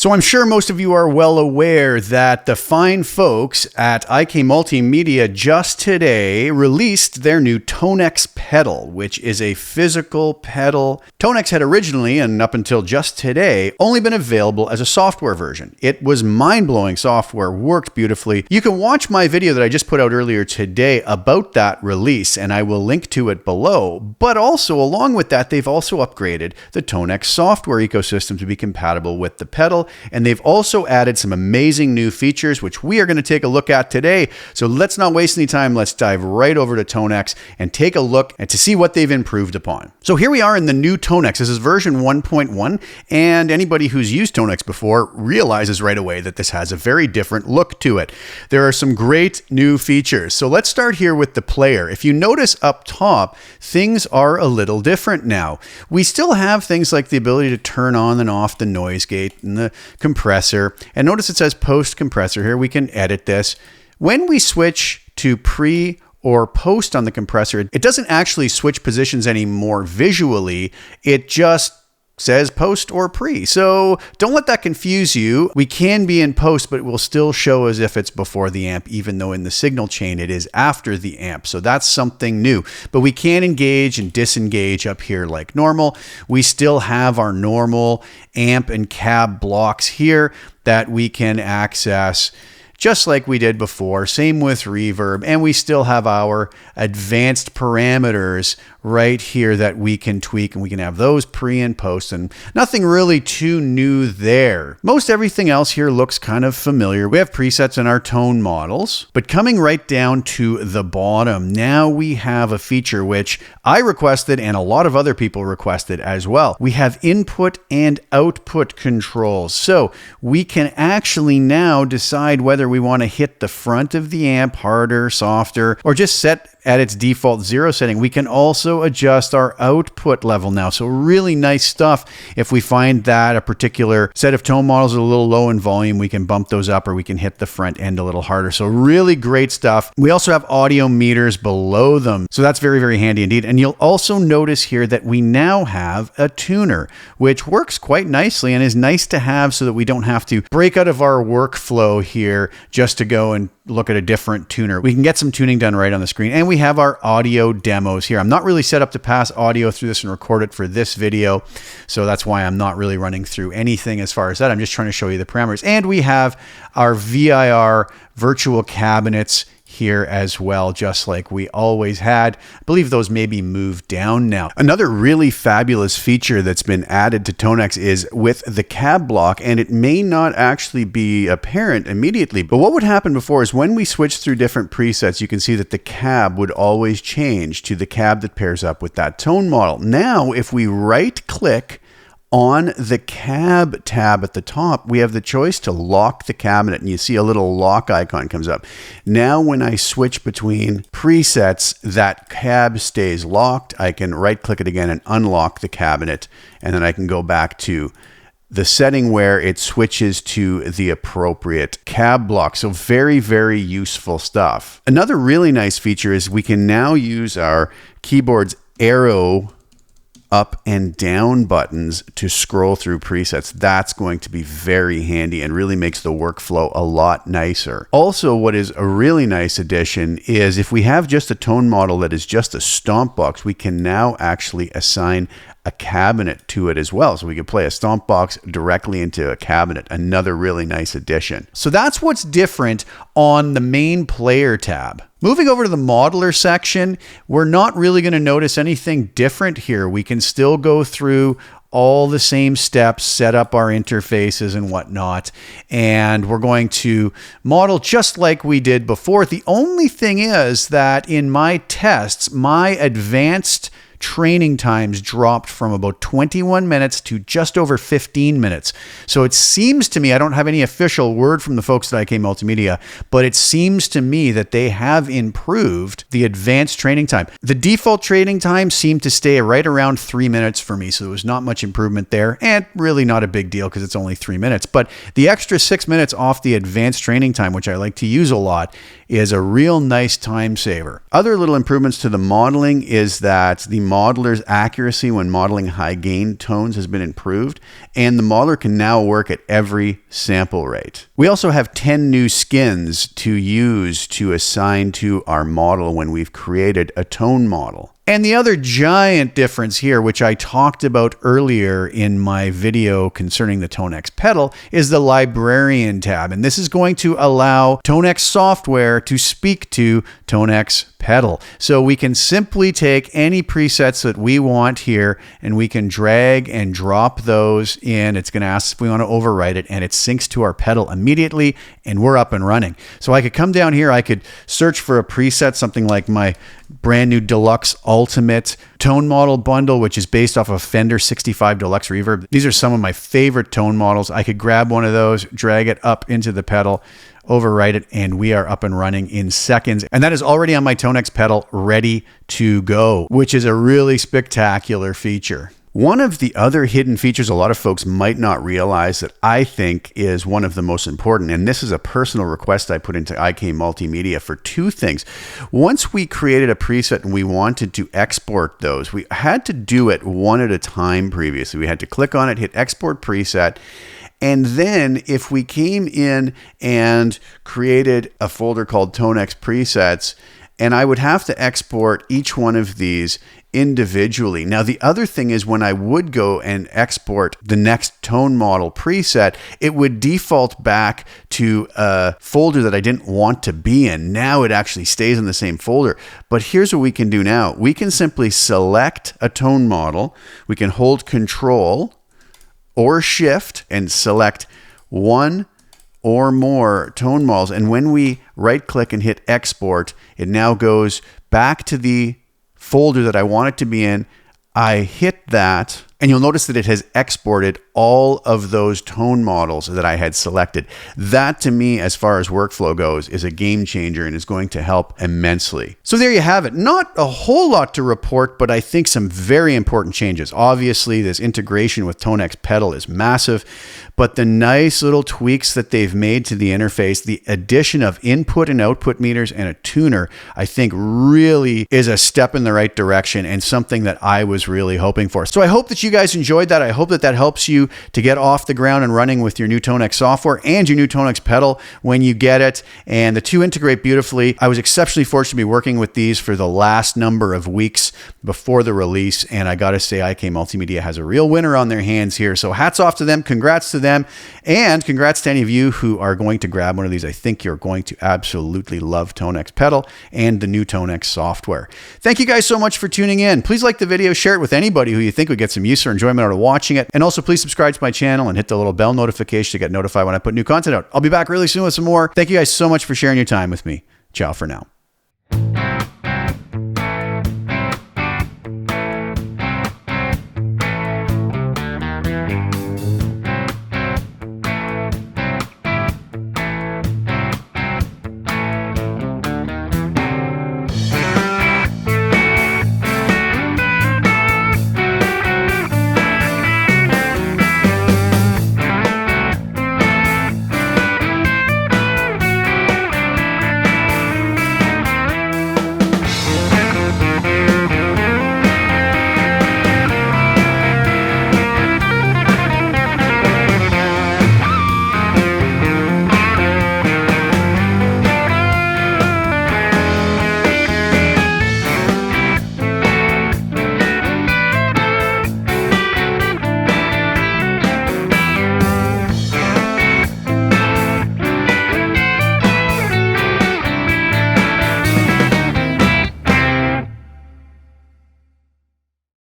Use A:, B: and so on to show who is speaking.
A: So I'm sure most of you are well aware that the fine folks at IK Multimedia just today released their new Tonex Pedal, which is a physical pedal. Tonex had originally, and up until just today, only been available as a software version. It was mind-blowing software, worked beautifully. You can watch my video that I just put out earlier today about that release, and I will link to it below. But also, along with that, they've also upgraded the Tonex software ecosystem to be compatible with the pedal. And they've also added some amazing new features, which we are going to take a look at today. So let's not waste any time. Let's dive right over to Tonex and take a look and to see what they've improved upon. So here we are in the new Tonex. This is version 1.1. And anybody who's used Tonex before realizes right away that this has a very different look to it. There are some great new features. So let's start here with the player. If you notice up top, things are a little different now. We still have things like the ability to turn on and off the noise gate and the compressor. And notice it says post compressor here. We can edit this. When we switch to pre or post on the compressor, it doesn't actually switch positions anymore visually. It just says post or pre. So don't let that confuse you. We can be in post, but it will still show as if it's before the amp, even though in the signal chain it is after the amp. So that's something new. But we can engage and disengage up here like normal. We still have our normal amp and cab blocks here that we can access just like we did before. Same with reverb. And we still have our advanced parameters right here that we can tweak, and we can have those pre and post, and nothing really too new there. Most everything else here looks kind of familiar. We have presets in our tone models, but coming right down to the bottom, now we have a feature which I requested and a lot of other people requested as well. We have input and output controls. So we can actually now decide whether we want to hit the front of the amp harder, softer, or just set at its default 0 setting. We can also adjust our output level now. So really nice stuff. If we find that a particular set of tone models are a little low in volume, we can bump those up, or we can hit the front end a little harder. So really great stuff. We also have audio meters below them. So that's very, very handy indeed. And you'll also notice here that we now have a tuner, which works quite nicely and is nice to have so that we don't have to break out of our workflow here just to go and look at a different tuner. We can get some tuning done right on the screen. And we have our audio demos here. I'm not really set up to pass audio through this and record it for this video. So that's why I'm not really running through anything as far as that. I'm just trying to show you the parameters. And we have our VIR virtual cabinets here as well, just like we always had. I believe those may be moved down now. Another really fabulous feature that's been added to Tonex is with the cab block, and it may not actually be apparent immediately, but what would happen before is when we switch through different presets, you can see that the cab would always change to the cab that pairs up with that tone model. Now, if we right click on the cab tab at the top, we have the choice to lock the cabinet, and you see a little lock icon comes up. Now, when I switch between presets, that cab stays locked. I can right click it again and unlock the cabinet, and then I can go back to the setting where it switches to the appropriate cab block. So very, very useful stuff. Another really nice feature is we can now use our keyboard's arrow up and down buttons to scroll through presets. That's going to be very handy and really makes the workflow a lot nicer. Also, what is a really nice addition is if we have just a tone model that is just a stomp box, we can now actually assign a cabinet to it as well. So we can play a stomp box directly into a cabinet. Another really nice addition. So that's what's different on the main player tab. Moving over to the modeler section, we're not really going to notice anything different here. We can still go through all the same steps, set up our interfaces and whatnot, and we're going to model just like we did before. The only thing is that in my tests, my advanced training times dropped from about 21 minutes to just over 15 minutes. So it seems to me, I don't have any official word from the folks at IK Multimedia, but it seems to me that they have improved the advanced training time. The default training time seemed to stay right around 3 minutes for me, so there was not much improvement there, and really not a big deal because it's only 3 minutes. But the extra 6 minutes off the advanced training time, which I like to use a lot, is a real nice time saver. Other little improvements to the modeling is that the modeler's accuracy when modeling high gain tones has been improved, and the modeler can now work at every sample rate. We also have 10 new skins to use to assign to our model when we've created a tone model. And the other giant difference here, which I talked about earlier in my video concerning the Tonex Pedal, is the Librarian tab. And this is going to allow Tonex software to speak to Tonex Pedal. So we can simply take any presets that we want here and we can drag and drop those in. It's going to ask if we want to overwrite it, and it syncs to our pedal immediately and we're up and running. So I could come down here, I could search for a preset, something like my brand new Deluxe Ultimate tone model bundle, which is based off of Fender 65 Deluxe Reverb. These are some of my favorite tone models. I could grab one of those, drag it up into the pedal, overwrite it, and we are up and running in seconds. And that is already on my Tonex pedal, ready to go, which is a really spectacular feature. One of the other hidden features a lot of folks might not realize that I think is one of the most important, and this is a personal request I put into IK Multimedia for two things. Once we created a preset and we wanted to export those, we had to do it one at a time previously. We had to click on it, hit export preset, and then if we came in and created a folder called Tonex Presets, and I would have to export each one of these individually. Now, the other thing is when I would go and export the next tone model preset, it would default back to a folder that I didn't want to be in. Now it actually stays in the same folder. But here's what we can do now. We can simply select a tone model. We can hold Control or Shift and select one or more tone models. And when we right click and hit export, it now goes back to the folder that I want it to be in. I hit that, and you'll notice that it has exported all of those tone models that I had selected. That, to me, as far as workflow goes, is a game changer and is going to help immensely. So there you have it. Not a whole lot to report, but I think some very important changes. Obviously, this integration with Tonex Pedal is massive, but the nice little tweaks that they've made to the interface, the addition of input and output meters and a tuner, I think really is a step in the right direction and something that I was really hoping for. So I hope that you guys enjoyed that. I hope that that helps you to get off the ground and running with your new Tonex software and your new Tonex Pedal when you get it. And the two integrate beautifully. I was exceptionally fortunate to be working with these for the last number of weeks before the release. And I got to say, IK Multimedia has a real winner on their hands here. So hats off to them. Congrats to them. And congrats to any of you who are going to grab one of these. I think you're going to absolutely love Tonex Pedal and the new Tonex software. Thank you guys so much for tuning in. Please like the video, share it with anybody who you think would get some use or enjoyment out of watching it. And also please subscribe to my channel and hit the little bell notification to get notified when I put new content out. I'll be back really soon with some more. Thank you guys so much for sharing your time with me. Ciao for now.